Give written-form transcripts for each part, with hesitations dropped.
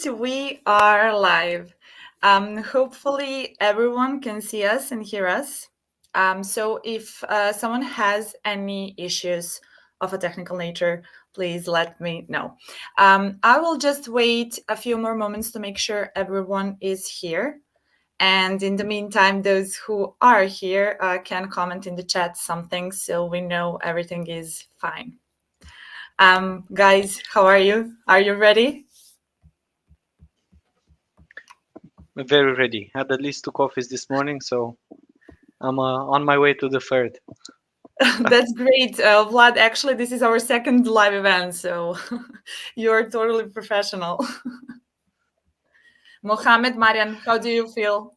we are live. Hopefully everyone can see us and hear us. So if someone has any issues of a technical nature, please let me know. I will just wait a few more moments to make sure everyone is here. And in the meantime, those who are here can comment in the chat something so we know everything is fine. Guys, how are you? Are you ready? I'm very ready. Had at least 2 coffees this morning, so I'm on my way to the third. That's great. Vlad, actually, this is our second live event, so you're totally professional. Mohammed, Marian, how do you feel?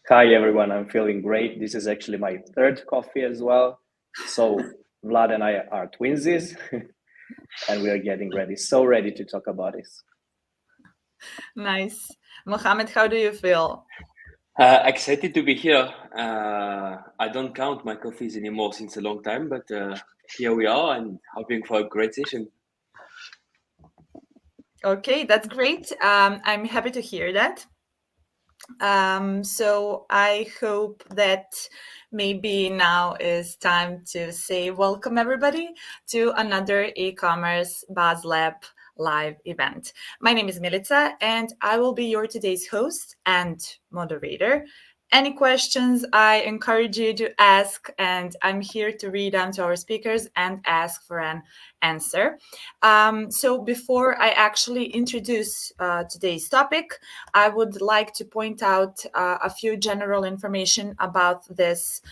Hi, everyone. I'm feeling great. This is actually my third coffee as well. So Vlad and I are twinsies, and we are getting ready. So ready to talk about this. Nice. Mohammed, how do you feel? Excited to be here. I don't count my coffees anymore since a long time, but here we are and hoping for a great session. Okay, that's great. I'm happy to hear that. So I hope that maybe now is time to say welcome everybody to another e-commerce Buzz Lab live event. My name is Milica and I will be your today's host and moderator. Any questions, I encourage you to ask, and I'm here to read them to our speakers and ask for an answer. So before I actually introduce today's topic, I would like to point out a few general information about this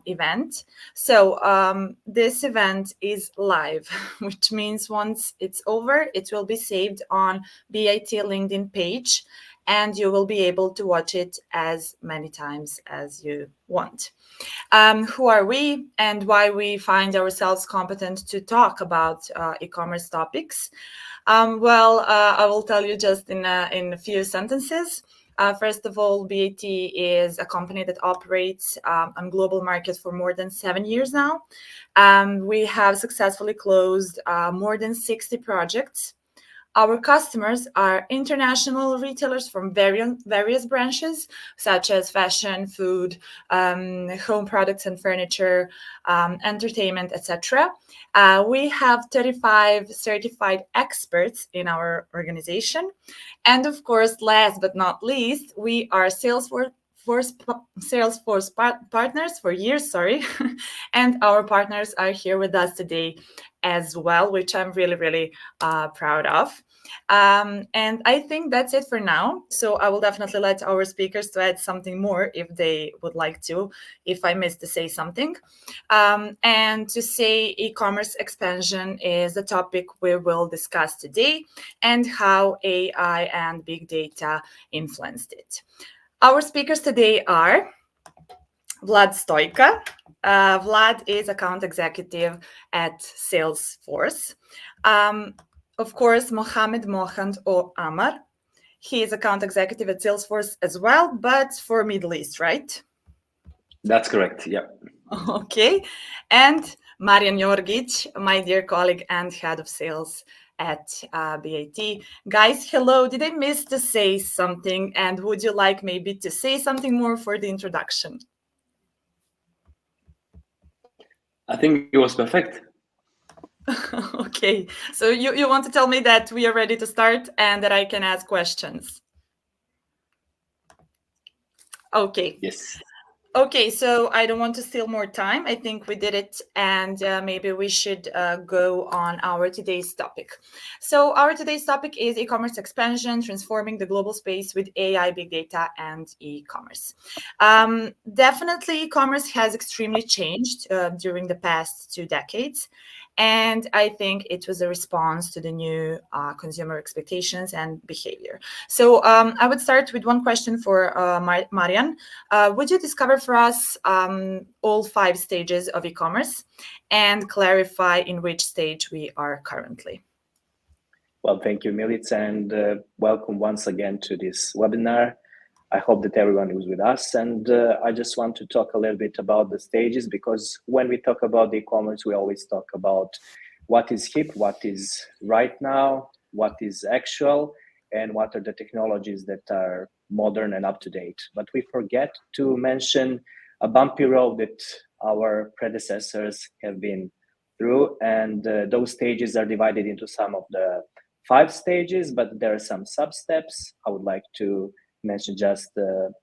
event. So this event is live, which means once it's over, it will be saved on Bee IT LinkedIn page, and you will be able to watch it as many times as you want. Who are we and why we find ourselves competent to talk about e-commerce topics? I will tell you just in a few sentences. First of all, BAT is a company that operates on global market for more than 7 years now. We have successfully closed more than 60 projects. Our customers are international retailers from various branches, such as fashion, food, home products and furniture, entertainment, etc. We have 35 certified experts in our organization. And of course, last but not least, we are Salesforce partners for years, and our partners are here with us today as well, which I'm really proud of. And I think that's it for now. So I will definitely let our speakers to add something more if they would like to, if I missed to say something. And to say e-commerce expansion is the topic we will discuss today and how AI and big data influenced it. Our speakers today are Vlad Stoica. Vlad is account executive at Salesforce. Of course, Mohammed Mohand or Amar. He is account executive at Salesforce as well, but for Middle East, right? That's correct, yeah. Okay. And Marian Jorgic, my dear colleague and head of sales at BAT. Guys, hello. Did I miss to say something? And would you like maybe to say something more for the introduction? I think it was perfect. Okay, so you want to tell me that we are ready to start and that I can ask questions? Okay. Yes. Okay, so I don't want to steal more time. I think we did it, and maybe we should go on our today's topic. So our today's topic is e-commerce expansion, transforming the global space with AI, big data, and e-commerce. Definitely, e-commerce has extremely changed during the past 2 decades. And I think it was a response to the new consumer expectations and behavior. So I would start with one question for Marian. Would you discover for us all 5 stages of e-commerce and clarify in which stage we are currently? Well, thank you, Milica, and welcome once again to this webinar. I hope that everyone is with us, and I just want to talk a little bit about the stages, because when we talk about e-commerce, we always talk about what is hip, what is right now, what is actual and what are the technologies that are modern and up to date. But we forget to mention a bumpy road that our predecessors have been through, and those stages are divided into some of the 5 stages, but there are some sub steps. I would like to mention just the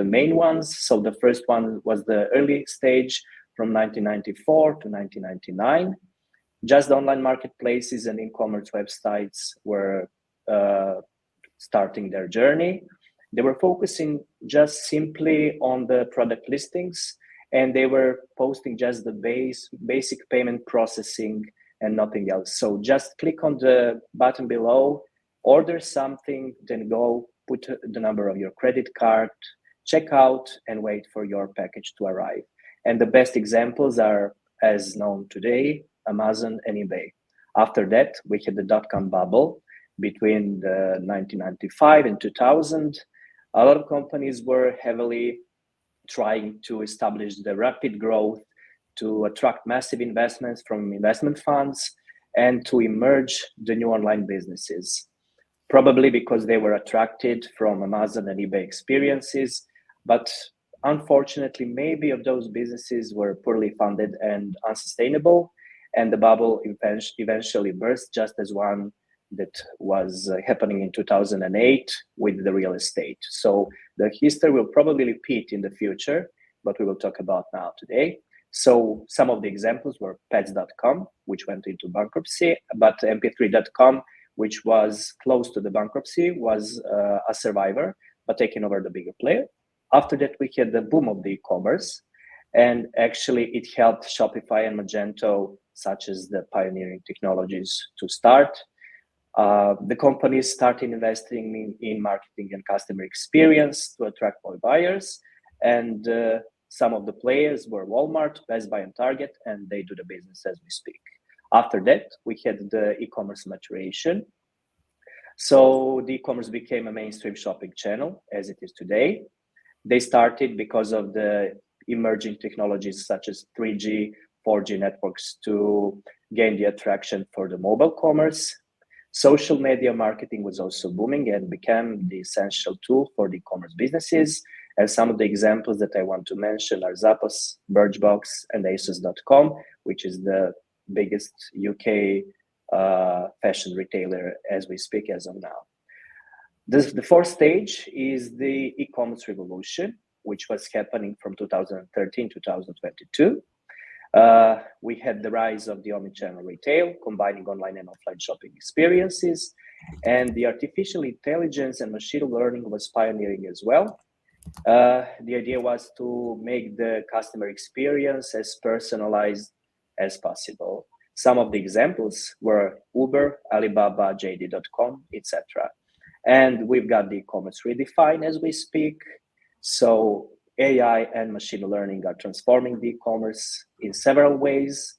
main ones. So the first one was the early stage from 1994 to 1999. Just the online marketplaces and e-commerce websites were starting their journey. They were focusing just simply on the product listings, and they were posting just the basic payment processing and nothing else. So just click on the button below, order something, then go put the number of your credit card, check out, and wait for your package to arrive. And the best examples are, as known today, Amazon and eBay. After that, we had the dot-com bubble between the 1995 and 2000. A lot of companies were heavily trying to establish the rapid growth, to attract massive investments from investment funds, and to emerge the new online businesses. Probably because they were attracted from Amazon and eBay experiences, but unfortunately, maybe of those businesses were poorly funded and unsustainable, and the bubble eventually burst, just as one that was happening in 2008 with the real estate. So the history will probably repeat in the future, but we will talk about now today. So some of the examples were pets.com, which went into bankruptcy, but mp3.com, which was close to the bankruptcy, was a survivor, but taking over the bigger player. After that, we had the boom of the e-commerce, and actually it helped Shopify and Magento, such as the pioneering technologies, to start. The companies started investing in marketing and customer experience to attract more buyers, and some of the players were Walmart, Best Buy, and Target, and they do the business as we speak. After that, we had the e-commerce maturation. So the e-commerce became a mainstream shopping channel as it is today. They started because of the emerging technologies such as 3G, 4G networks to gain the attraction for the mobile commerce. Social media marketing was also booming and became the essential tool for the e-commerce businesses. And some of the examples that I want to mention are Zappos, Birchbox, and ASOS.com, which is the biggest UK fashion retailer as we speak as of now. The fourth stage is the e-commerce revolution, which was happening from 2013 to 2022. We had the rise of the omnichannel retail, combining online and offline shopping experiences, and the artificial intelligence and machine learning was pioneering as well. The idea was to make the customer experience as personalized as possible. Some of the examples were Uber, Alibaba, JD.com, etc. And we've got the e-commerce redefined as we speak. So AI and machine learning are transforming the e-commerce in several ways.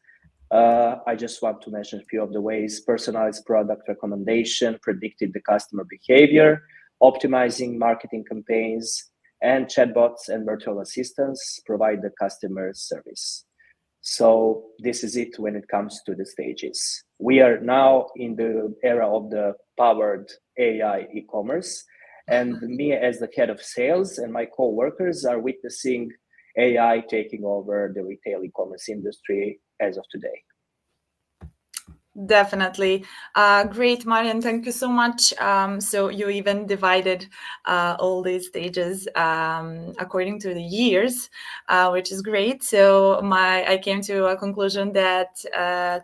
I just want to mention a few of the ways: personalized product recommendation, predicted the customer behavior, optimizing marketing campaigns, and chatbots and virtual assistants provide the customer service. So this is it when it comes to the stages. We are now in the era of the powered AI e-commerce, and me as the head of sales and my co-workers are witnessing AI taking over the retail e-commerce industry as of today. Definitely. Great, Marian. Thank you so much. So you even divided all these stages according to the years, which is great. So I came to a conclusion that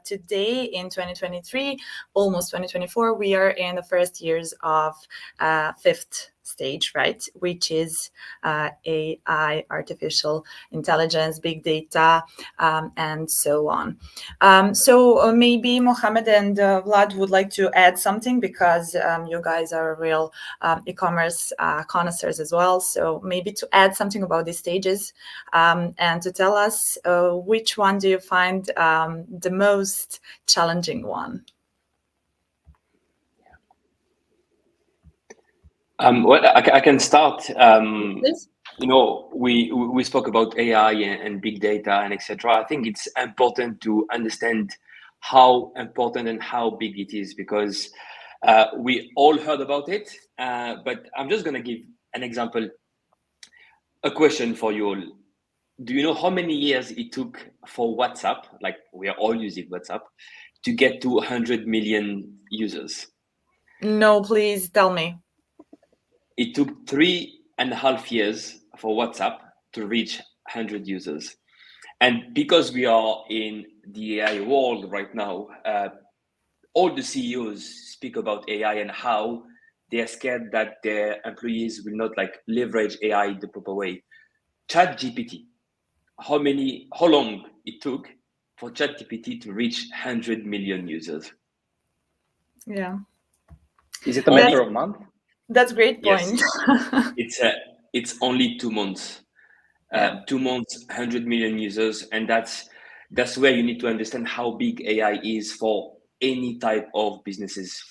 today in 2023, almost 2024, we are in the first years of fifth stage, right? Which is AI, artificial intelligence, big data, and so on. So maybe Mohammed and Vlad would like to add something, because you guys are real e-commerce connoisseurs as well. So maybe to add something about these stages and to tell us which one do you find the most challenging one? Well, I can start. Please. You know, we spoke about AI and big data and etc. I think it's important to understand how important and how big it is, because We all heard about it, but I'm just going to give an example, a question for you all. Do you know how many years it took for WhatsApp, like we are all using WhatsApp, to get to 100 million users? No, please tell me. It took 3.5 years for WhatsApp to reach 100 users. And because we are in the AI world right now, all the CEOs speak about AI and how they are scared that their employees will not like leverage AI the proper way. ChatGPT, how long it took for ChatGPT to reach 100 million users? Yeah, Is it a Only- matter of month? that's a great Yes, point. it's only 2 months. Yeah. 2 months, 100 million users, and that's where you need to understand how big AI is for any type of businesses,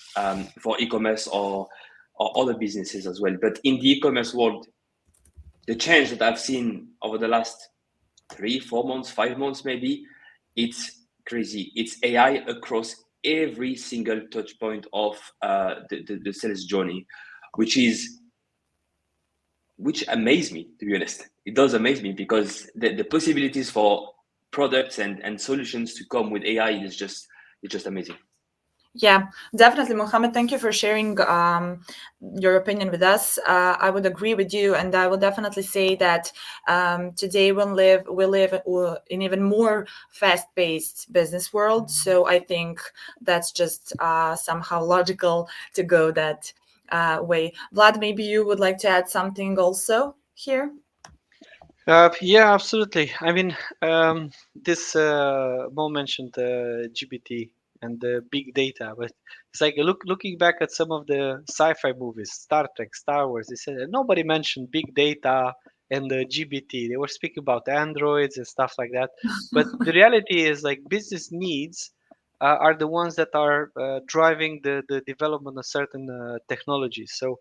for e-commerce or other businesses as well. But in the e-commerce world, the change that I've seen over the last 3-4 months, 5 months maybe, it's crazy. It's AI across every single touch point of the sales journey, which amazed me, to be honest. It does amaze me because the possibilities for products and solutions to come with AI is just amazing. Yeah, definitely, Mohammed. Thank you for sharing your opinion with us. I would agree with you, and I will definitely say that today we live in even more fast-paced business world. So I think that's just somehow logical to go that way. Vlad, maybe you would like to add something also here. Yeah, absolutely. I mean, this Mo mentioned GPT and the big data, but it's like looking back at some of the sci-fi movies, Star Trek, Star Wars. They said nobody mentioned big data and the GPT. They were speaking about androids and stuff like that. But the reality is, like, business needs are the ones that are driving the development of certain technologies. So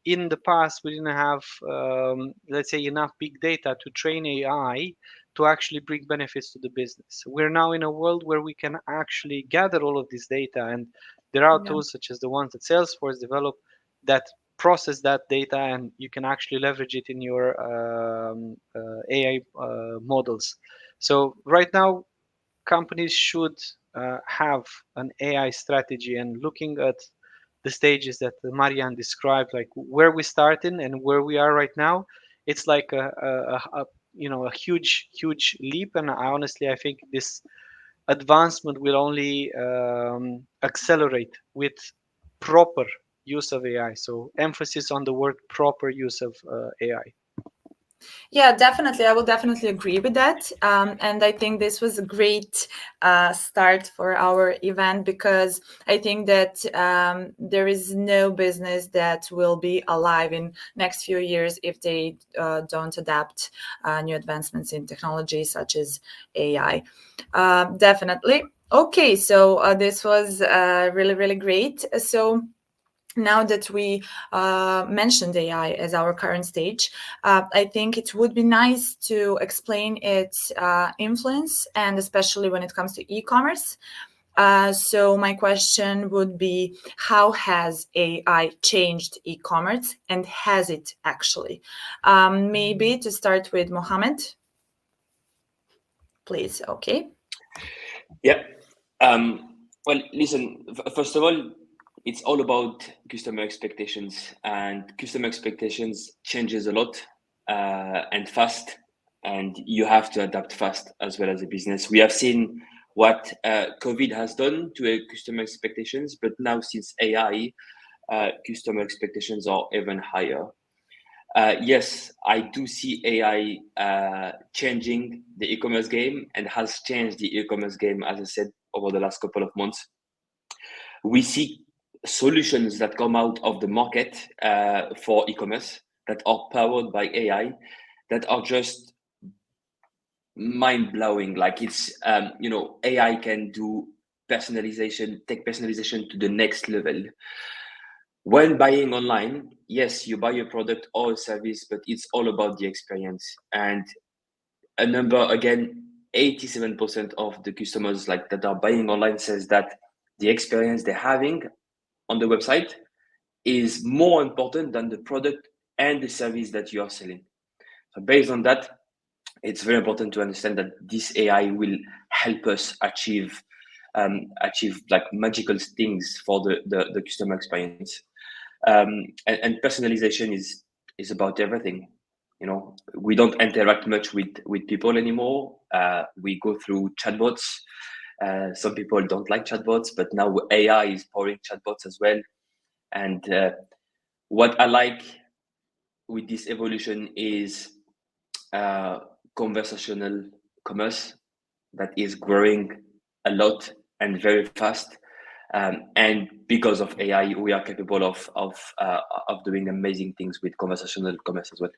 in the past, we didn't have, let's say, enough big data to train AI to actually bring benefits to the business. We're now in a world where we can actually gather all of this data, and there are Yeah. tools such as the ones that Salesforce developed that process that data, and you can actually leverage it in your AI models. So right now, companies should have an AI strategy and looking at the stages that Marian described, like where we started and where we are right now. It's like a huge leap, and I think this advancement will only accelerate with proper use of AI. So emphasis on the word proper use of AI. Yeah, definitely. I will definitely agree with that. And I think this was a great start for our event because I think that there is no business that will be alive in next few years if they don't adapt new advancements in technology such as AI. Definitely. Okay, so this was really great. So now that we mentioned AI as our current stage, I think it would be nice to explain its influence, and especially when it comes to e-commerce. So my question would be, how has AI changed e-commerce, and has it actually? Maybe to start with Mohammed, please. Okay. Yeah. Well, listen. First of all, it's all about customer expectations, and customer expectations changes a lot and fast, and you have to adapt fast as well as a business. We have seen what COVID has done to customer expectations, but now since AI, customer expectations are even higher. Yes, I do see AI changing the e-commerce game and has changed the e-commerce game, as I said, over the last couple of months. We see solutions that come out of the market for e-commerce that are powered by AI that are just mind-blowing. Like it's, AI can do personalization, take personalization to the next level. When buying online, yes, you buy a product or a service, but it's all about the experience. And a number, again, 87% of the customers like that are buying online says that the experience they're having on the website is more important than the product and the service that you are selling. So based on that, it's very important to understand that this AI will help us achieve like magical things for the customer experience. And personalization is about everything. You know, we don't interact much with people anymore. We go through chatbots. Some people don't like chatbots, but now AI is powering chatbots as well. And what I like with this evolution is uh, conversational commerce that is growing a lot and very fast. And because of AI, we are capable of doing amazing things with conversational commerce as well.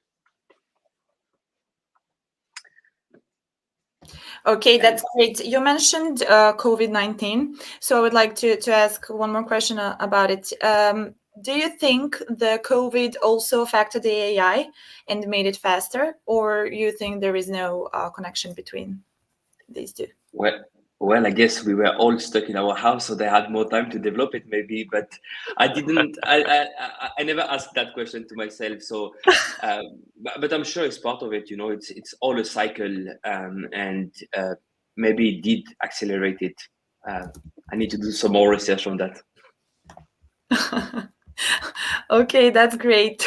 Okay, that's great. You mentioned COVID-19, so I would like to ask one more question about it. Do you think the COVID also affected the AI and made it faster, or you think there is no connection between these two? Well, well, I guess we were all stuck in our house, so they had more time to develop it, maybe. But I didn't. I never asked that question to myself. So, but I'm sure it's part of it. You know, it's all a cycle, and maybe it did accelerate it. Uh, I need to do some more research on that. Okay, that's great.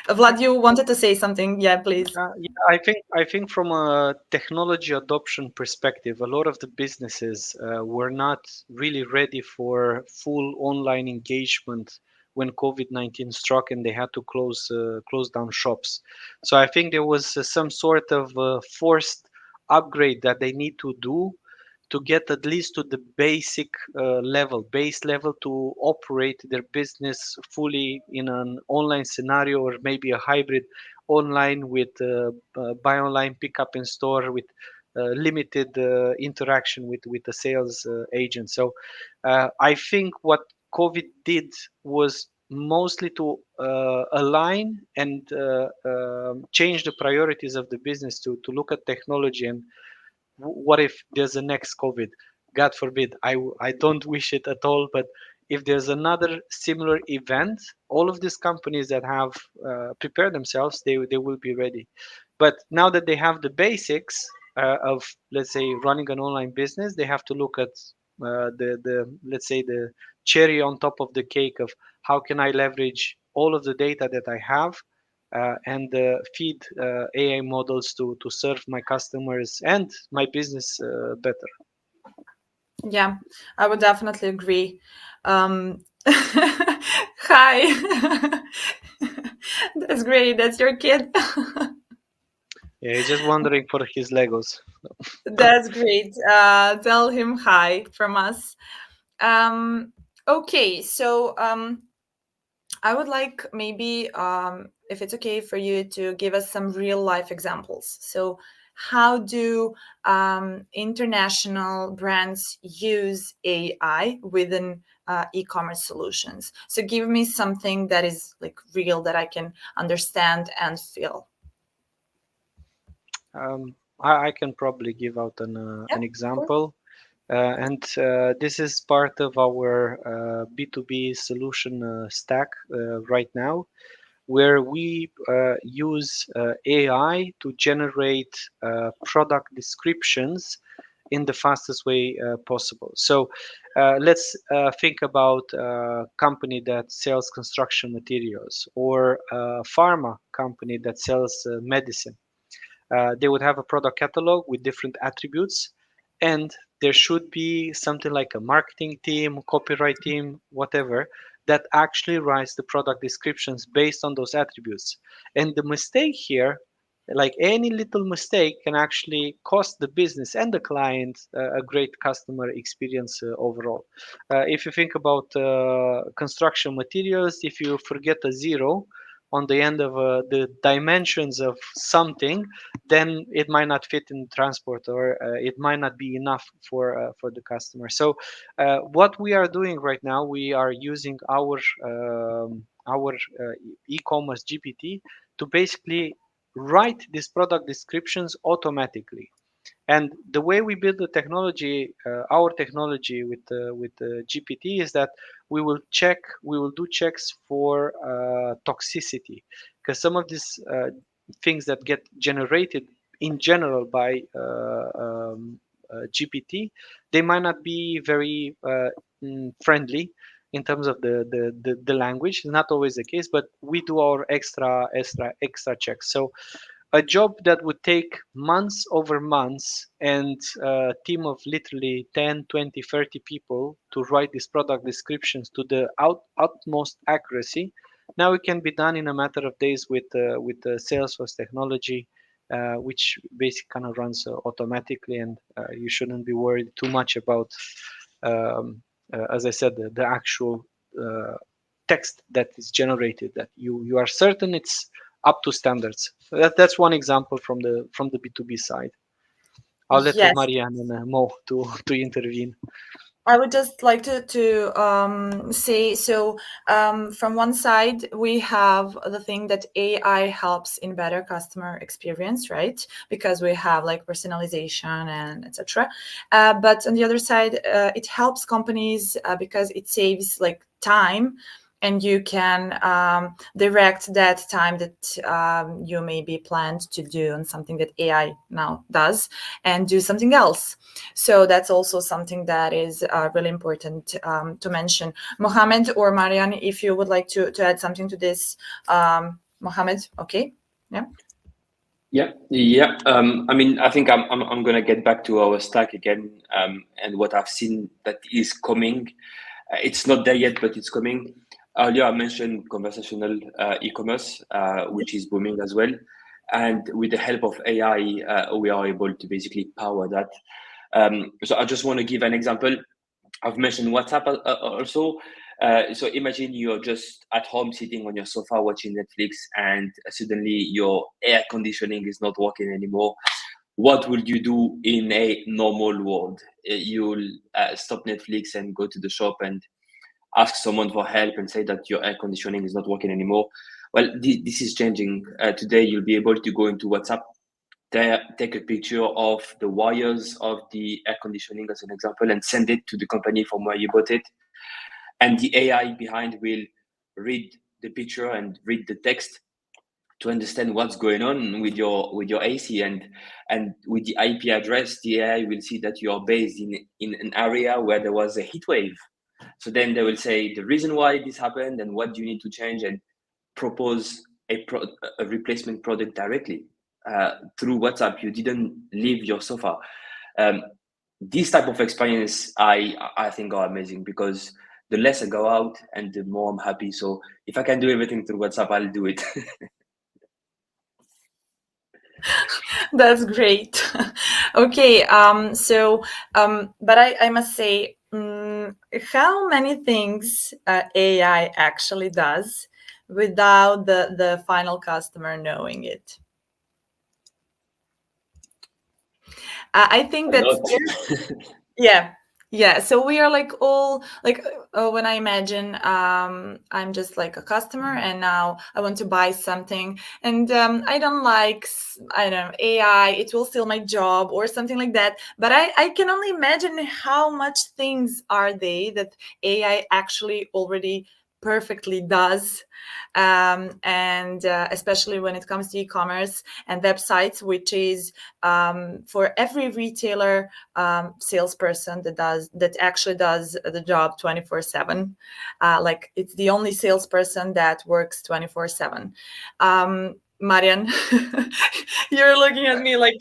Vlad, you wanted to say something? Yeah, please. Yeah, I think from a technology adoption perspective, a lot of the businesses were not really ready for full online engagement when COVID-19 struck and they had to close down shops. So I think there was some sort of forced upgrade that they need to do to get at least to the basic base level to operate their business fully in an online scenario or maybe a hybrid online with buy online, pick up in store with limited interaction with the sales agent. So I think what COVID did was mostly to align and change the priorities of the business to look at technology and what if there's a next COVID? God forbid. I don't wish it at all. But if there's another similar event, all of these companies that have prepared themselves, they will be ready. But now that they have the basics of, let's say, running an online business, they have to look at the let's say the cherry on top of the cake of how can I leverage all of the data that I have and feed AI models to serve my customers and my business better. Yeah, I would definitely agree. Hi. That's great. That's your kid. Yeah, he's just wondering for his Legos. That's great. Tell him hi from us. Um, okay, so I would like maybe, if it's okay for you, to give us some real life examples. So, how do international brands use AI within e-commerce solutions? So, give me something that is like real that I can understand and feel. I can probably give out Yeah, an of course. example. And this is part of our B2B solution stack right now, where we use AI to generate product descriptions in the fastest way possible. So let's think about a company that sells construction materials or a pharma company that sells medicine. They would have a product catalog with different attributes, and there should be something like a marketing team, copyright team, whatever, that actually writes the product descriptions based on those attributes. And the mistake here, like any little mistake, can actually cost the business and the client a great customer experience overall. If you think about construction materials, if you forget a zero on the end of the dimensions of something, then it might not fit in transport, or it might not be enough for the customer. So what we are doing right now, we are using our e-commerce GPT to basically write these product descriptions automatically. And the way we build the technology, our technology with GPT, is that we will do checks for toxicity, because some of these things that get generated in general by GPT, they might not be very friendly in terms of the language. It's not always the case, but we do our extra checks. So a job that would take months over months and a team of literally 10, 20, 30 people to write these product descriptions to the utmost accuracy, now it can be done in a matter of days with the Salesforce technology, which basically kind of runs automatically, and you shouldn't be worried too much about, as I said, the actual text that is generated, that you are certain it's up to standards. So that's one example from the B2B side. I'll let Yes. Marianne and Mo to intervene. I would just like to say, so from one side we have the thing that AI helps in better customer experience, right? Because we have like personalization and etc. But on the other side, it helps companies because it saves like time, and you can direct that time that you maybe planned to do on something that AI now does, and do something else. So that's also something that is really important to mention. Mohammed or Marianne, if you would like to add something to this. Mohammed, okay? Yeah. Yeah. I mean, I think I'm gonna get back to our stack again, and what I've seen that is coming. It's not there yet, but it's coming. Earlier, I mentioned conversational e-commerce, which is booming as well. And with the help of AI, we are able to basically power that. So I just want to give an example. I've mentioned WhatsApp also. So imagine you're just at home sitting on your sofa watching Netflix, and suddenly your air conditioning is not working anymore. What would you do in a normal world? You'll stop Netflix and go to the shop and ask someone for help and say that your air conditioning is not working anymore. Well, this is changing. Today, you'll be able to go into WhatsApp, take a picture of the wires of the air conditioning as an example, and send it to the company from where you bought it. And the AI behind will read the picture and read the text to understand what's going on with your AC, and with the IP address, the AI will see that you are based in an area where there was a heat wave. So then they will say the reason why this happened and what do you need to change, and propose a replacement product directly through WhatsApp. You didn't leave your sofa. Um, this type of experience, I think, are amazing, because the less I go out and the more I'm happy. So if I can do everything through WhatsApp, I'll do it. That's great. Okay. But I must say, how many things AI actually does without the final customer knowing it? I think A that lot. yeah, yeah, so we are like all like when I imagine I'm just like a customer, and now I want to buy something, and I don't like I don't know, AI, it will steal my job or something like that. But I can only imagine how much things are they that AI actually already perfectly does, and especially when it comes to e-commerce and websites, which is for every retailer salesperson that actually does the job 24/7. Like it's the only salesperson that works 24/7. Marian, you're looking at me like.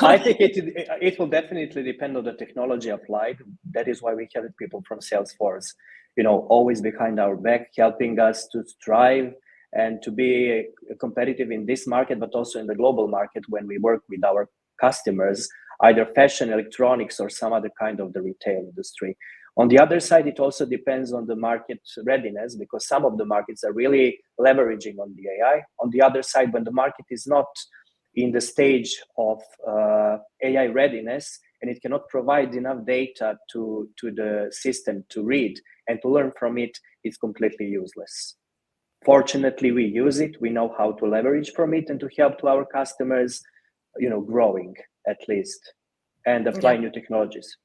I think it will definitely depend on the technology applied. That is why we have people from Salesforce, always behind our back, helping us to strive and to be competitive in this market, but also in the global market when we work with our customers, either fashion, electronics, or some other kind of the retail industry. On the other side, it also depends on the market readiness, because some of the markets are really leveraging on the AI. On the other side, when the market is not in the stage of AI readiness, and it cannot provide enough data to the system to read and to learn from it, it's completely useless. Fortunately, we use it. We know how to leverage from it and to help to our customers. growing at least, and apply new technologies.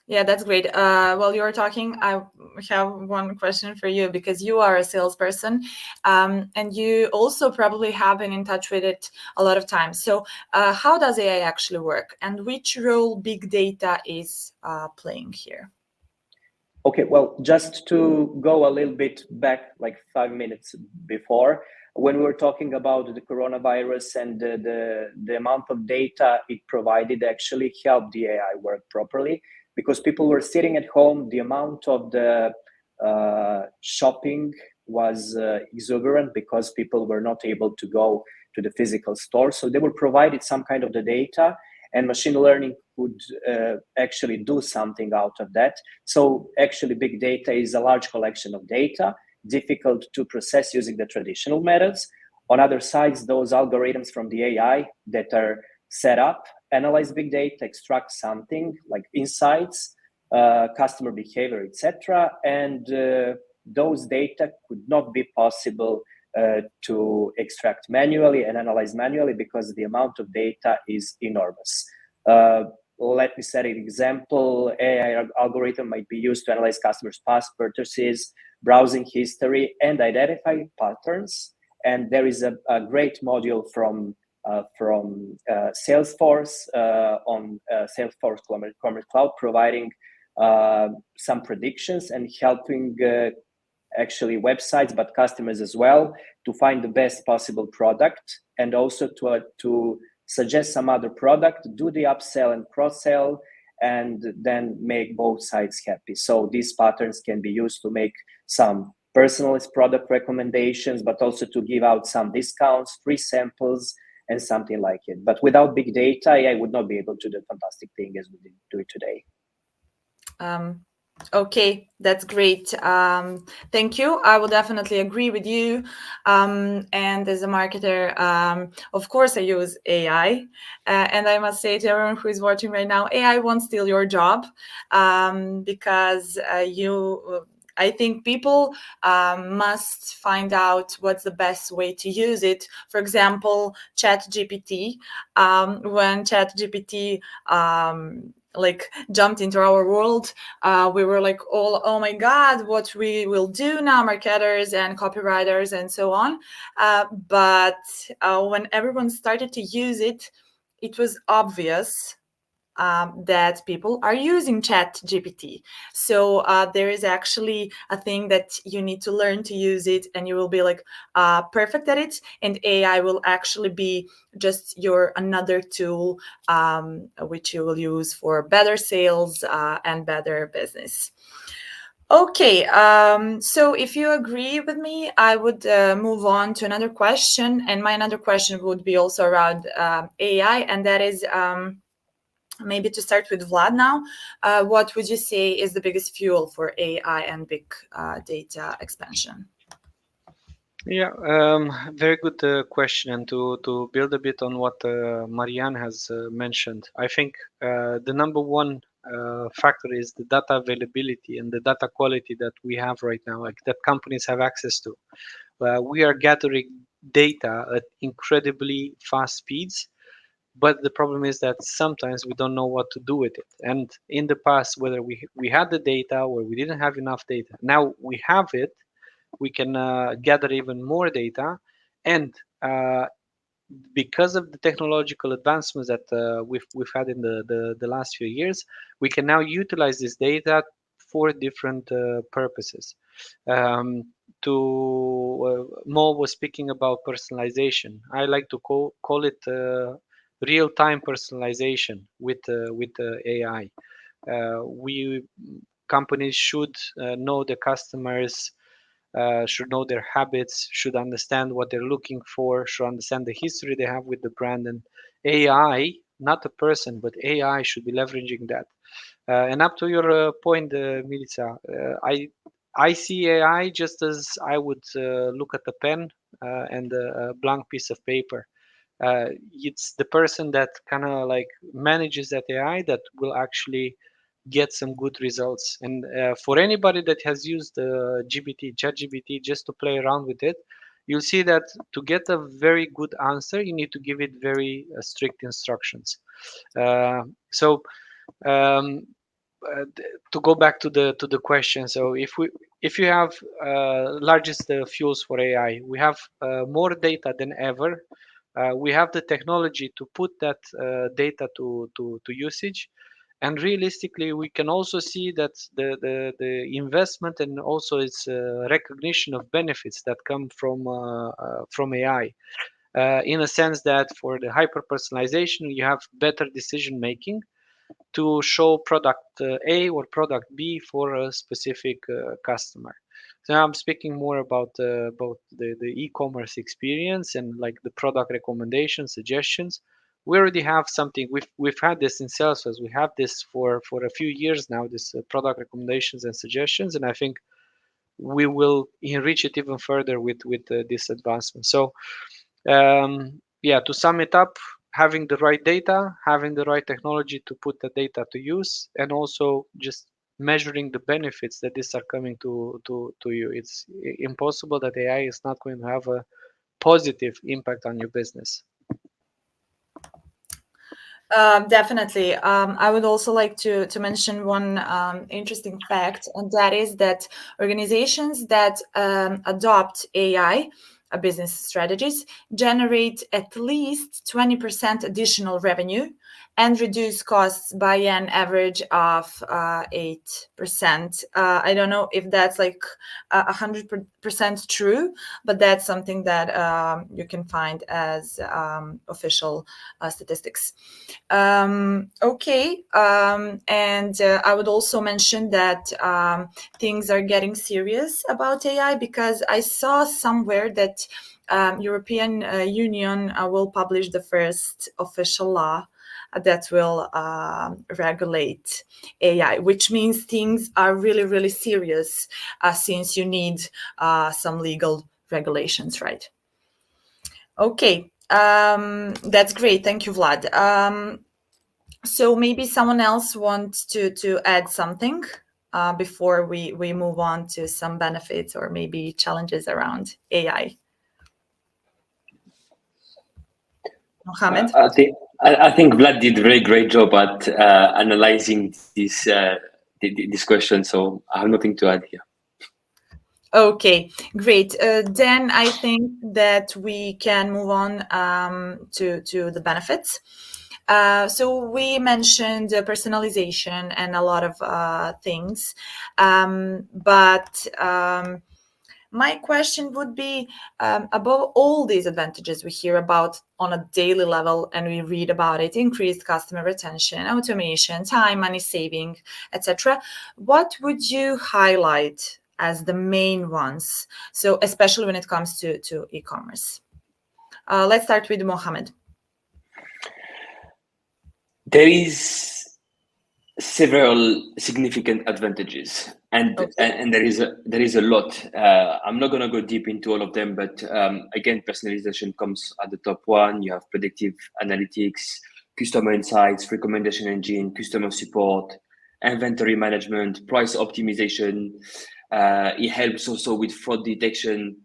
Yeah, that's great. While you're talking, I have one question for you because you are a salesperson, and you also probably have been in touch with it a lot of times. So, how does AI actually work, and which role big data is playing here? Okay, well, just to go a little bit back, like 5 minutes before, when we were talking about the coronavirus and the amount of data it provided actually helped the AI work properly because people were sitting at home. The amount of the shopping was exuberant because people were not able to go to the physical store. So they were provided some kind of the data, and machine learning could actually do something out of that. So actually big data is a large collection of data, difficult to process using the traditional methods. On other sides, those algorithms from the AI that are set up, analyze big data, extract something like insights, customer behavior, etc. And those data could not be possible to extract manually and analyze manually because the amount of data is enormous. Let me set an example. AI algorithm might be used to analyze customers' past purchases, browsing history, and identify patterns. And there is a great module from Salesforce on Salesforce Commerce Cloud, providing some predictions and helping actually websites, but customers as well, to find the best possible product and also to suggest some other product, do the upsell and cross-sell, and then make both sides happy. So these patterns can be used to make some personalized product recommendations, but also to give out some discounts, free samples, and something like it. But without big data, I would not be able to do a fantastic thing as we do it today. Okay, that's great. Thank you. I will definitely agree with you. And as a marketer, of course, I use AI. And I must say to everyone who is watching right now, AI won't steal your job because I think people must find out what's the best way to use it. For example, ChatGPT. When ChatGPT like jumped into our world, we were like all, oh my god, what we will do now, marketers and copywriters and so on. But when everyone started to use it, it was obvious that people are using ChatGPT. So there is actually a thing that you need to learn to use it, and you will be like perfect at it. And AI will actually be just your another tool which you will use for better sales and better business. Okay, so if you agree with me, I would move on to another question. And my another question would be also around AI, and that is maybe to start with Vlad now. What would you say is the biggest fuel for AI and big data expansion? Yeah, very good question. And to build a bit on what Marianne has mentioned, I think the number one factor is the data availability and the data quality that we have right now, like that companies have access to. We are gathering data at incredibly fast speeds, but the problem is that sometimes we don't know what to do with it. And in the past, whether we had the data or we didn't have enough data, now we have it, we can gather even more data, and because of the technological advancements that we've had in the last few years, we can now utilize this data for different purposes. To Mo was speaking about personalization. I like to call it real-time personalization with AI. We companies should know the customers, should know their habits, should understand what they're looking for, should understand the history they have with the brand. And AI, not a person, but AI should be leveraging that. And up to your point, Milica, I see AI just as I would look at a pen and a blank piece of paper. It's the person that kind of like manages that AI that will actually get some good results. And for anybody that has used ChatGPT just to play around with it, you'll see that to get a very good answer, you need to give it very strict instructions. So um, to go back to the question, so if you have largest fuels for AI, we have more data than ever. We have the technology to put that data to usage, and realistically we can also see that the investment and also its recognition of benefits that come from AI, in a sense that for the hyper personalization you have better decision making to show product A or product B for a specific customer. So now I'm speaking more about the e-commerce experience and like the product recommendations, suggestions. We already have something. We've had this in Salesforce. We have this for a few years now. This product recommendations and suggestions, and I think we will enrich it even further with this advancement. So yeah, to sum it up, having the right data, having the right technology to put the data to use, and also just measuring the benefits that these are coming to you. It's impossible that AI is not going to have a positive impact on your business. Definitely. I would also like to mention one interesting fact, and that is that organizations that adopt AI business strategies generate at least 20% additional revenue and reduce costs by an average of 8%. I don't know if that's like 100% true, but that's something that you can find as official statistics. Okay, and I would also mention that things are getting serious about AI, because I saw somewhere that European Union will publish the first official law that will regulate AI, which means things are really, really serious, since you need some legal regulations, right? Okay, that's great. Thank you, Vlad. So maybe someone else wants to add something before we move on to some benefits or maybe challenges around AI. Mohammed? I think Vlad did a very great job at analyzing this question, so I have nothing to add here. Okay, great. Then I think that we can move on to the benefits. So we mentioned personalization and a lot of things, but my question would be, above all these advantages we hear about on a daily level and we read about it: increased customer retention, automation, time, money saving, etc. What would you highlight as the main ones? So especially when it comes to e-commerce. Let's start with Mohammed. There is several significant advantages, and there is a lot. I'm not going to go deep into all of them, but again, personalization comes at the top one. You have predictive analytics, customer insights, recommendation engine, customer support, inventory management, price optimization. It helps also with fraud detection,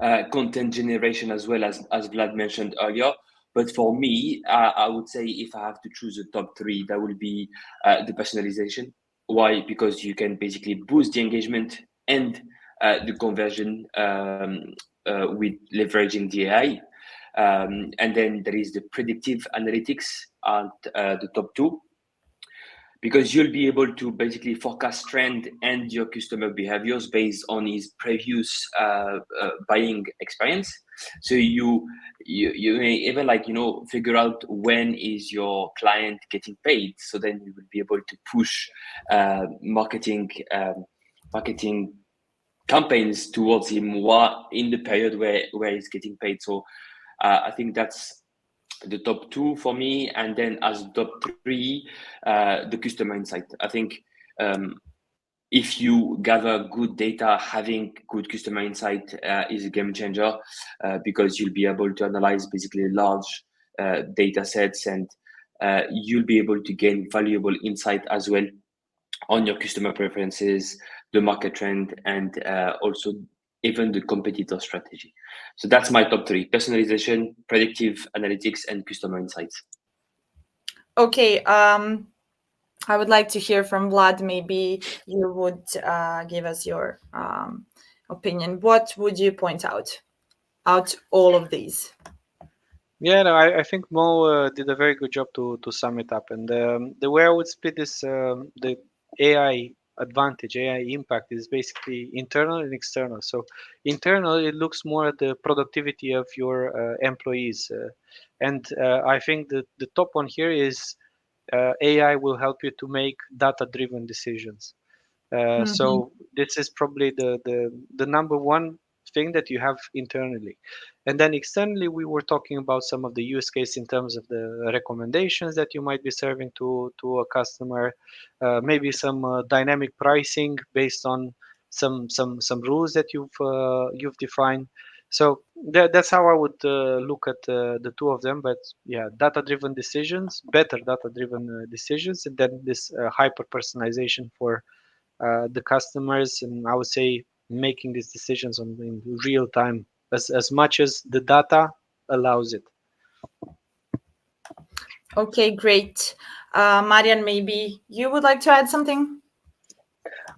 content generation, as well as Vlad mentioned earlier. But for me, I would say if I have to choose the top three, that will be the personalization. Why? Because you can basically boost the engagement and the conversion with leveraging the AI. And then there is the predictive analytics at the top two, because you'll be able to basically forecast trend and your customer behaviors based on his previous buying experience. So you may even figure out when is your client getting paid. So then you will be able to push marketing campaigns towards him in the period where he's getting paid. So I think that's the top two for me. And then as top three, the customer insight. I think if you gather good data, having good customer insight is a game changer, because you'll be able to analyze basically large data sets, and you'll be able to gain valuable insight as well on your customer preferences, the market trend, and also even the competitor strategy. So that's my top three: personalization, predictive analytics, and customer insights. Okay, I would like to hear from Vlad. Maybe you would give us your opinion. What would you point out all of these? Yeah, no, I think Mo did a very good job to sum it up. And the way I would split this, the AI advantage, AI impact is basically internal and external. So internal, it looks more at the productivity of your employees. And I think the top one here is AI will help you to make data-driven decisions. Mhm. So this is probably the number one thing that you have internally. And then externally, we were talking about some of the use case in terms of the recommendations that you might be serving to a customer, maybe some dynamic pricing based on some rules that you've defined. So that's how I would look at the two of them. But yeah, data-driven decisions, better data-driven decisions, and then this hyper personalization for the customers, and I would say making these decisions in real time as much as the data allows it. Okay, great. Marian, maybe you would like to add something?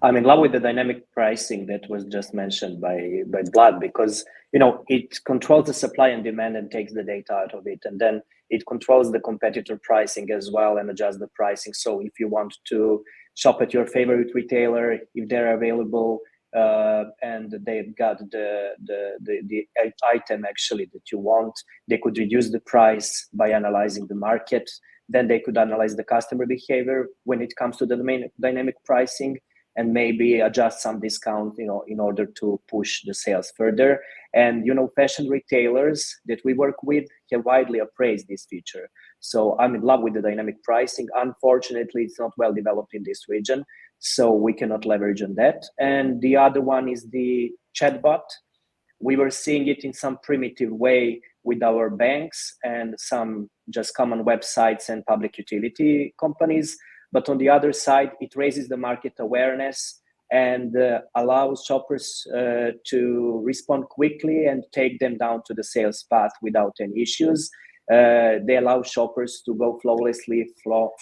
I'm in love with the dynamic pricing that was just mentioned by Vlad, because it controls the supply and demand and takes the data out of it, and then it controls the competitor pricing as well and adjusts the pricing. So if you want to shop at your favorite retailer, if they're available and they've got the item actually that you want, they could reduce the price by analyzing the market. Then they could analyze the customer behavior when it comes to the dynamic pricing, and maybe adjust some discount, in order to push the sales further. And fashion retailers that we work with have widely appraised this feature. So I'm in love with the dynamic pricing. Unfortunately, it's not well developed in this region, so we cannot leverage on that. And the other one is the chatbot. We were seeing it in some primitive way with our banks and some just common websites and public utility companies. But on the other side, it raises the market awareness and allows shoppers to respond quickly and take them down to the sales path without any issues. They allow shoppers to go flawlessly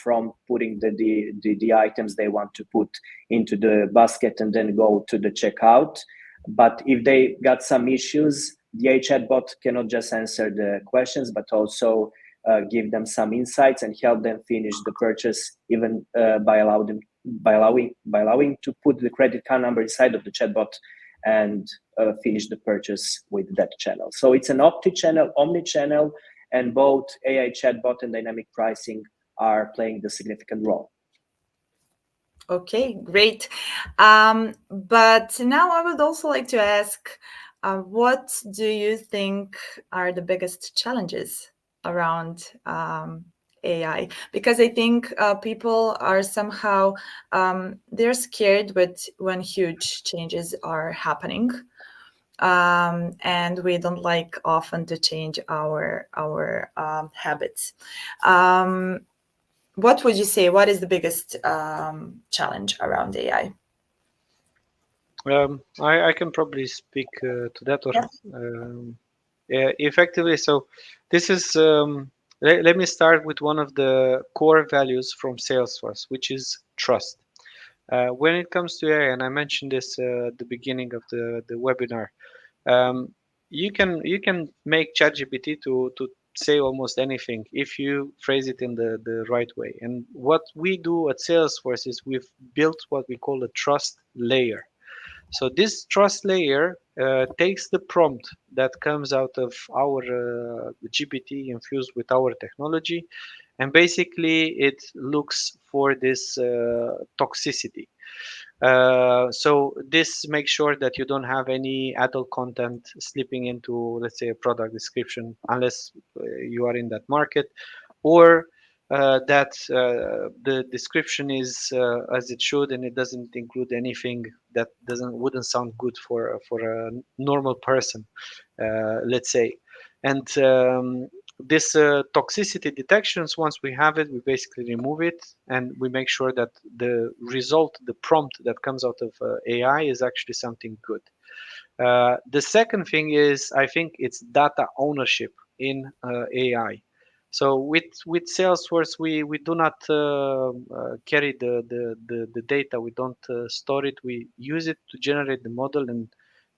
from putting the items they want to put into the basket and then go to the checkout. But if they got some issues, the chatbot cannot just answer the questions, but also give them some insights and help them finish the purchase, even by allowing to put the credit card number inside of the chatbot and finish the purchase with that channel. So it's an omni-channel, and both AI chatbot and dynamic pricing are playing the significant role. Okay, great. But now I would also like to ask, what do you think are the biggest challenges around AI? Because I think people are somehow they're scared when huge changes are happening, and we don't like often to change our habits. What would you say? What is the biggest challenge around AI? I can probably speak to that, or Yeah. yeah, effectively. So this is let me start with one of the core values from Salesforce, which is trust. When it comes to AI, and I mentioned this at the beginning of the webinar, um, you can make ChatGPT to say almost anything if you phrase it in the right way. And what we do at Salesforce is we've built what we call a trust layer. So this trust layer takes the prompt that comes out of our GPT infused with our technology, and basically it looks for this toxicity. So this makes sure that you don't have any adult content slipping into, let's say, a product description, unless you are in that market, or that the description is as it should, and it doesn't include anything that wouldn't sound good for a normal person, let's say. And this toxicity detections, once we have it, we basically remove it, and we make sure that the result, the prompt that comes out of AI is actually something good. The second thing is, I think it's data ownership in AI. So with Salesforce, we do not carry the data. We don't store it. We use it to generate the model, and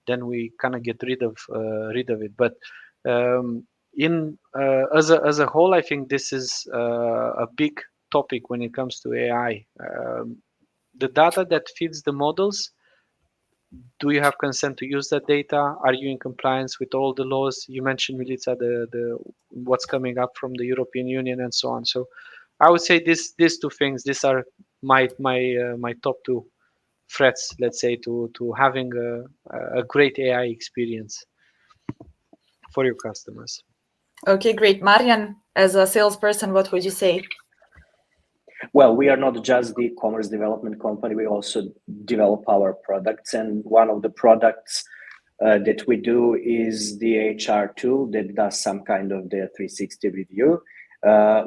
then we kind of get rid of it. But um, in as a whole, I think this is a big topic when it comes to AI. The data that feeds the models, do you have consent to use that data? Are you in compliance with all the laws? You mentioned, Milica, the what's coming up from the European Union and so on. So I would say these two things, these are my top two threats, let's say, to having a great AI experience for your customers. Okay, great. Marian, as a salesperson, what would you say? Well, we are not just the commerce development company. We also develop our products, and one of the products that we do is the HR tool that does some kind of the 360 review.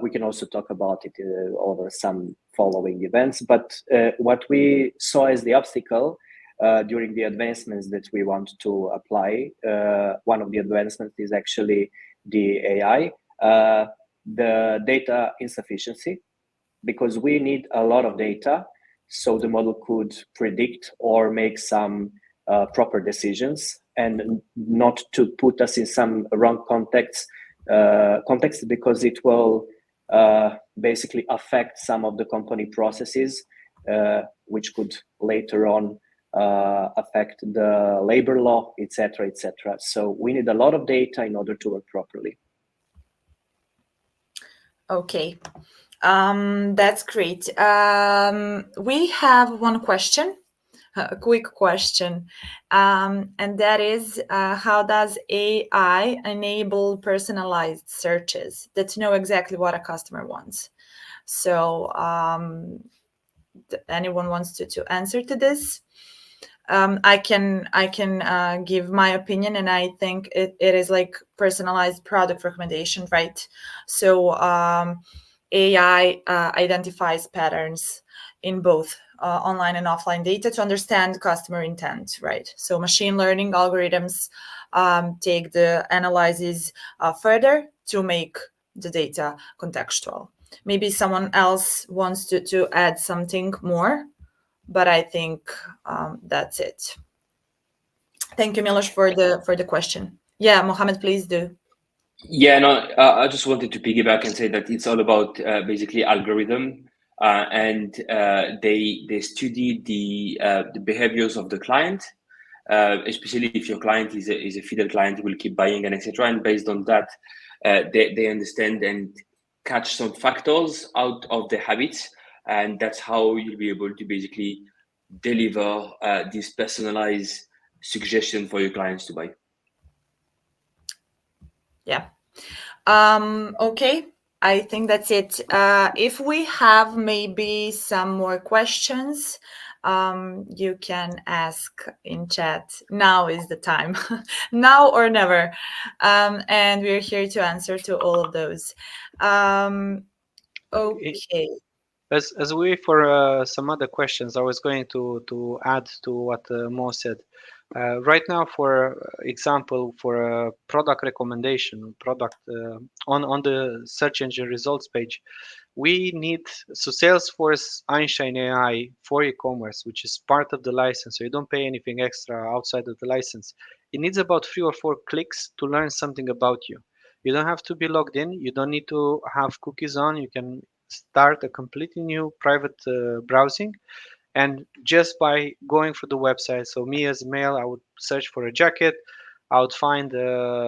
We can also talk about it over some following events. But what we saw as the obstacle during the advancements that we want to apply, one of the advancements is actually the AI, the data insufficiency, because we need a lot of data so the model could predict or make some proper decisions and not to put us in some wrong context, because it will basically affect some of the company processes, which could later on affect the labor law, etc., etc. So we need a lot of data in order to work properly. Okay, that's great. We have one question, a quick question, and that is, how does AI enable personalized searches that know exactly what a customer wants? So, anyone wants to answer to this? I can give my opinion, and I think it is like personalized product recommendation, right? So AI identifies patterns in both online and offline data to understand customer intent, right? So machine learning algorithms take the analysis further to make the data contextual. Maybe someone else wants to add something more, but I think that's it. Thank you, Miloš, for the question. Yeah, Mohammed, please do. Yeah, no, I just wanted to piggyback and say that it's all about basically algorithm, and they study the behaviors of the client, especially if your client is a fidel client who will keep buying and etc. And based on that, they understand and catch some factors out of the habits, and that's how you'll be able to basically deliver this personalized suggestion for your clients to buy. Yeah. Okay. I think that's it. If we have maybe some more questions, you can ask in chat. Now is the time. Now or never. And we're here to answer to all of those. Okay. As we wait for some other questions, I was going to add to what Mo said. Right now, for example, for a product recommendation, product on the search engine results page, we need Salesforce Einstein AI for e-commerce, which is part of the license, so you don't pay anything extra outside of the license. It needs about 3 or 4 clicks to learn something about you. You don't have to be logged in. You don't need to have cookies on. You can start a completely new private browsing, and just by going through the website. So me as a male, I would search for a jacket. I would find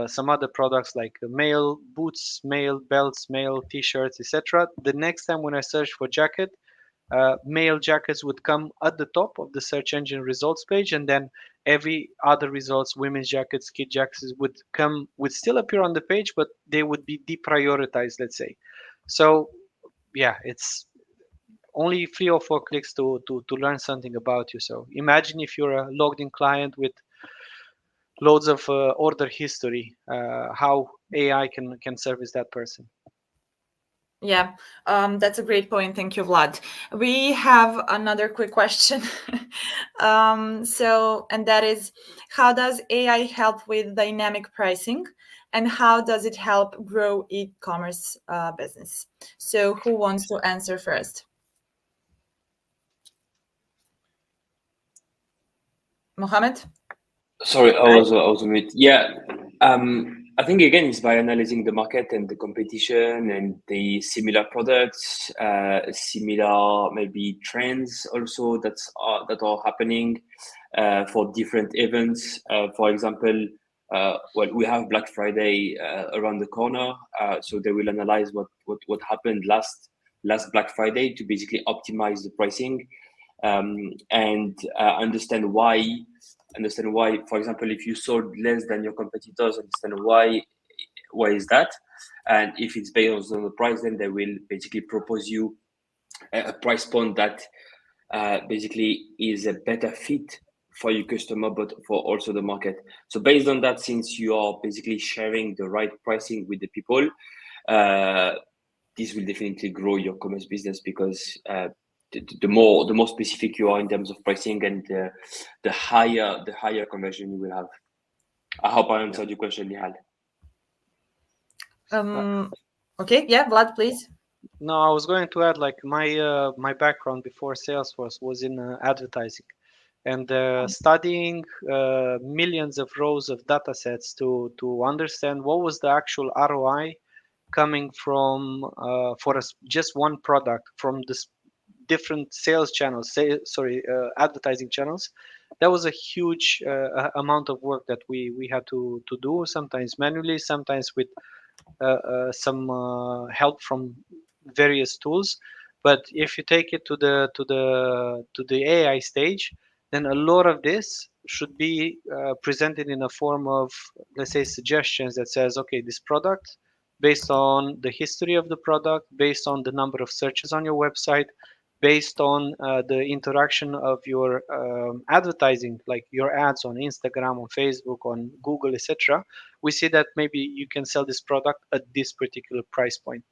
some other products like male boots, male belts, male t-shirts, etc. The next time when I search for jacket, male jackets would come at the top of the search engine results page, and then every other results, women's jackets, kid jackets, would still appear on the page, but they would be deprioritized, let's say. So yeah, it's only 3 or 4 clicks to learn something about you. So imagine if you're a logged in client with loads of order history, how AI can service that person. Yeah, that's a great point. Thank you, Vlad. We have another quick question. And that is, how does AI help with dynamic pricing, and how does it help grow e-commerce business? So, who wants to answer first? Mohammed? Sorry, Hi. I was on mute. Yeah, I think again it's by analyzing the market and the competition and the similar products, similar maybe trends also that are happening for different events. For example, well, we have Black Friday around the corner, so they will analyze what happened last Black Friday to basically optimize the pricing and understand why, for example, if you sold less than your competitors, understand why is that, and if it's based on the price, then they will basically propose you a price point that basically is a better fit for your customer, but for also the market. So based on that, since you are basically sharing the right pricing with the people, uh, this will definitely grow your commerce business because the more specific you are in terms of pricing, and the higher conversion you will have. I hope I answered your question, Nihal. Uh, Okay, yeah, Vlad, please. no, I was going to add like my background before Salesforce was in advertising, and studying millions of rows of data sets to understand what was the actual ROI coming from for us just one product from this different sales channels, advertising channels. That was a huge amount of work that we had to do, sometimes manually, sometimes with some help from various tools. But if you take it to the AI stage, then a lot of this should be presented in a form of, let's say, suggestions that says, okay, this product, based on the history of the product, based on the number of searches on your website, based on the interaction of your advertising, like your ads on Instagram, on Facebook, on Google, etc., we see that maybe you can sell this product at this particular price point.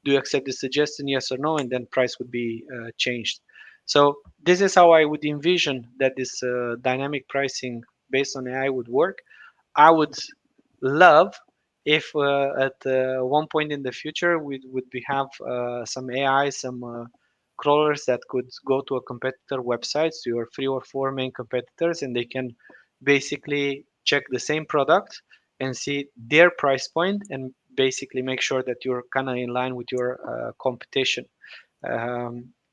Do you accept the suggestion, yes or no? And then price would be changed. So this is how I would envision that this dynamic pricing based on AI would work. I would love if at one point in the future we would have some AI, some crawlers that could go to a competitor websites, to your 3 or 4 main competitors, and they can basically check the same product and see their price point and basically make sure that you're kind of in line with your competition.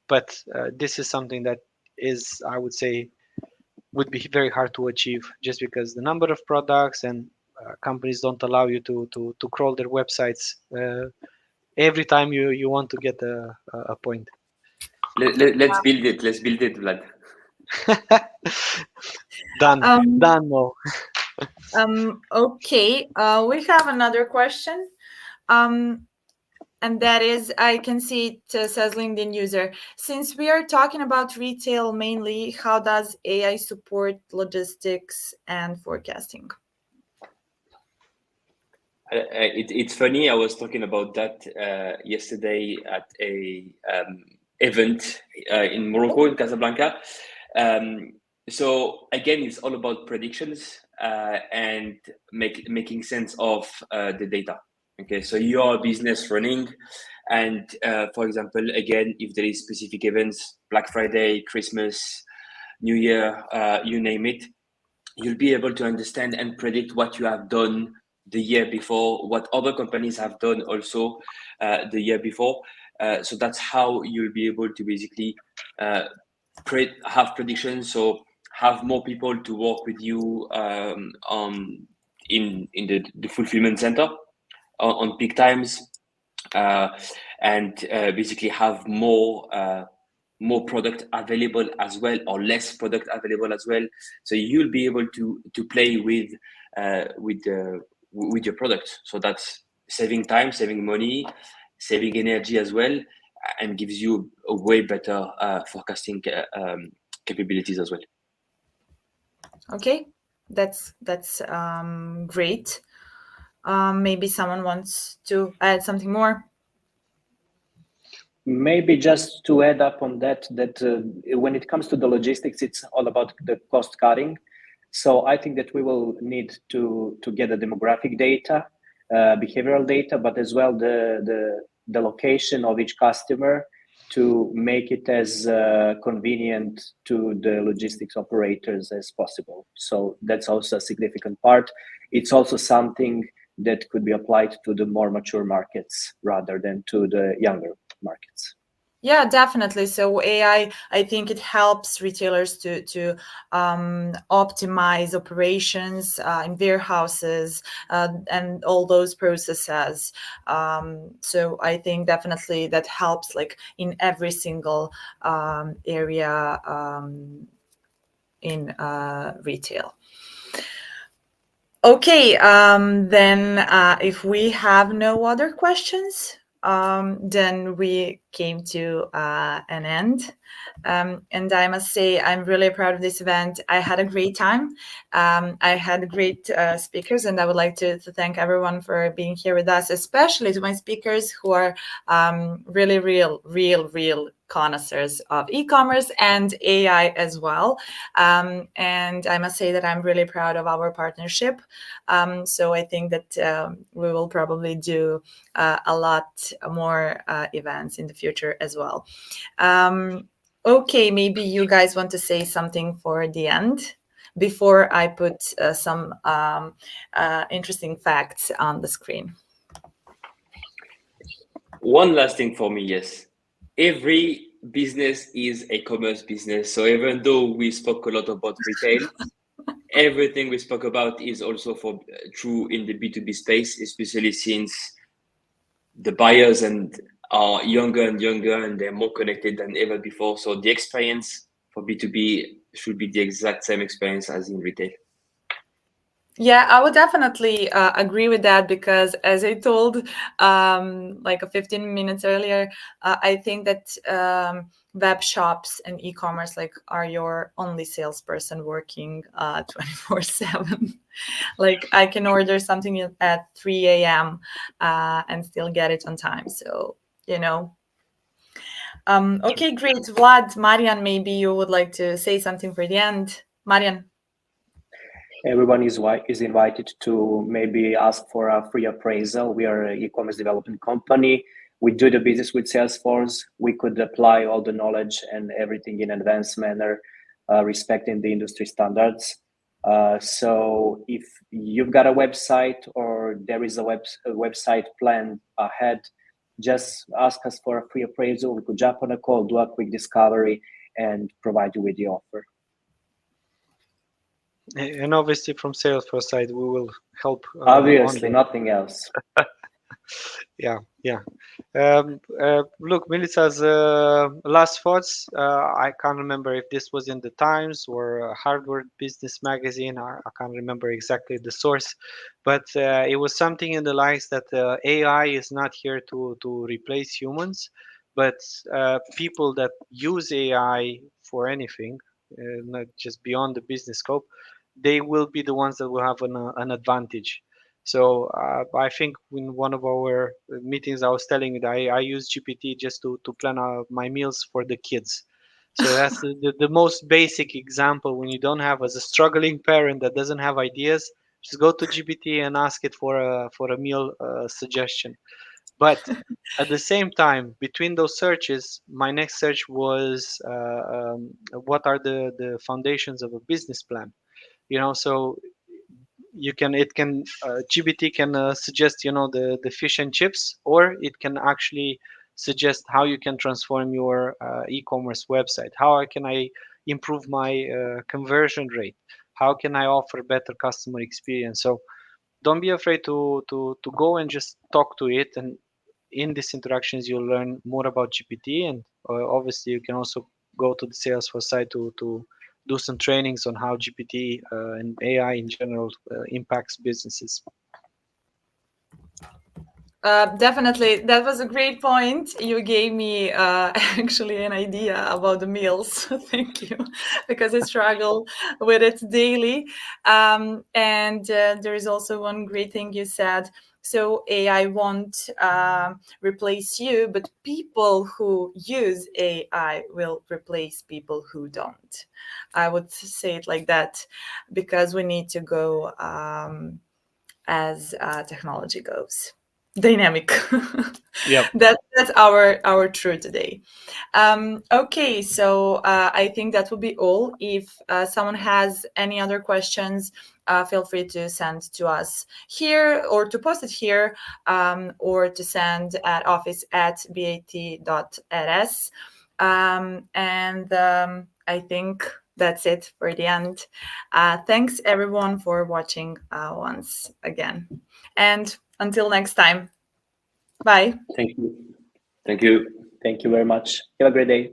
But this is something that is, I would say, would be very hard to achieve just because the number of products and companies don't allow you to crawl their websites every time you want to get a point. Let's build it. Let's build it, Vlad. Done. Um, Done, Mo. okay, we have another question. Um, and that is, I can see it says LinkedIn user. Since we are talking about retail mainly, how does AI support logistics and forecasting? It's funny. I was talking about that yesterday at a event in Morocco, in Casablanca. Um, so again, it's all about predictions and making sense of the data. Okay, so your business running, and for example, again, if there is specific events, Black Friday, Christmas, New Year, you name it, you'll be able to understand and predict what you have done the year before, what other companies have done also the year before. So that's how you'll be able to basically have predictions. So have more people to work with you on in the fulfillment center on peak times, and basically have more product available as well, or less product available as well. So you'll be able to play with your product. So that's saving time, saving money, saving energy as well, and gives you a way better forecasting capabilities as well. Okay, that's great. Maybe someone wants to add something more. Maybe just to add up on that, when it comes to the logistics, it's all about the cost cutting. So I think that we will need to get the demographic data, behavioral data, but as well the location of each customer to make it as convenient to the logistics operators as possible. So that's also a significant part. It's also something that could be applied to the more mature markets rather than to the younger markets. Yeah, definitely. So AI, I think it helps retailers to optimize operations in warehouses and all those processes. So I think definitely that helps, like in every single area in retail. Okay, then if we have no other questions, then we came to an end. And I must say, I'm really proud of this event. I had a great time. I had great speakers, and I would like to thank everyone for being here with us, especially to my speakers who are really real connoisseurs of e-commerce and AI as well. And I must say that I'm really proud of our partnership. So I think that we will probably do a lot more events in the future as well. Okay, maybe you guys want to say something for the end before I put some interesting facts on the screen. One last thing for me, yes. Every business is a commerce business. So even though we spoke a lot about retail, everything we spoke about is also for true in the B2B space, especially since the buyers are younger and younger and they're more connected than ever before. So the experience for B2B should be the exact same experience as in retail. Yeah, I would definitely agree with that because, as I told like 15 minutes earlier, I think that web shops and e-commerce like are your only salesperson working 24/7. Like I can order something at 3 a.m. And still get it on time. So, you know. Okay, great. Vlad, Marian, maybe you would like to say something for the end. Marian. Everyone is invited to maybe ask for a free appraisal. We are an e-commerce development company. We do the business with Salesforce. We could apply all the knowledge and everything in advanced manner, respecting the industry standards. So if you've got a website or there is a website planned ahead, just ask us for a free appraisal. We could jump on a call, do a quick discovery, and provide you with the offer. And obviously from Salesforce side, we will help. Obviously, nothing else. Yeah. Look, Melissa's last thoughts. I can't remember if this was in the Times or Harvard Business Magazine. I can't remember exactly the source, but it was something in the likes that AI is not here to replace humans, but people that use AI for anything, not just beyond the business scope, they will be the ones that will have an advantage. So I think in one of our meetings, I was telling you that I use GPT just to plan my meals for the kids. So that's the most basic example when you don't have, as a struggling parent that doesn't have ideas, just go to GPT and ask it for a meal suggestion. But at the same time, between those searches, my next search was what are the foundations of a business plan? So you can it can GBT can suggest the fish and chips, or it can actually suggest how you can transform your e-commerce website. Can I improve my conversion rate? How can I offer better customer experience? So don't be afraid to go and just talk to it, and in these interactions you'll learn more about GPT, and obviously you can also go to the Salesforce site to do some trainings on how GPT and AI in general impacts businesses. Definitely, that was a great point. You gave me actually an idea about the meals. Thank you, because I struggle with it daily. And there is also one great thing you said. So AI won't replace you, but people who use AI will replace people who don't. I would say it like that, because we need to go as technology goes, dynamic. Yep. That's our truth today. Okay, so I think that will be all. If someone has any other questions, feel free to send to us here, or to post it here, or to send at office@bat.rs. And I think that's it for the end. Thanks everyone for watching once again. And until next time, bye. Thank you. Thank you. Thank you very much. Have a great day.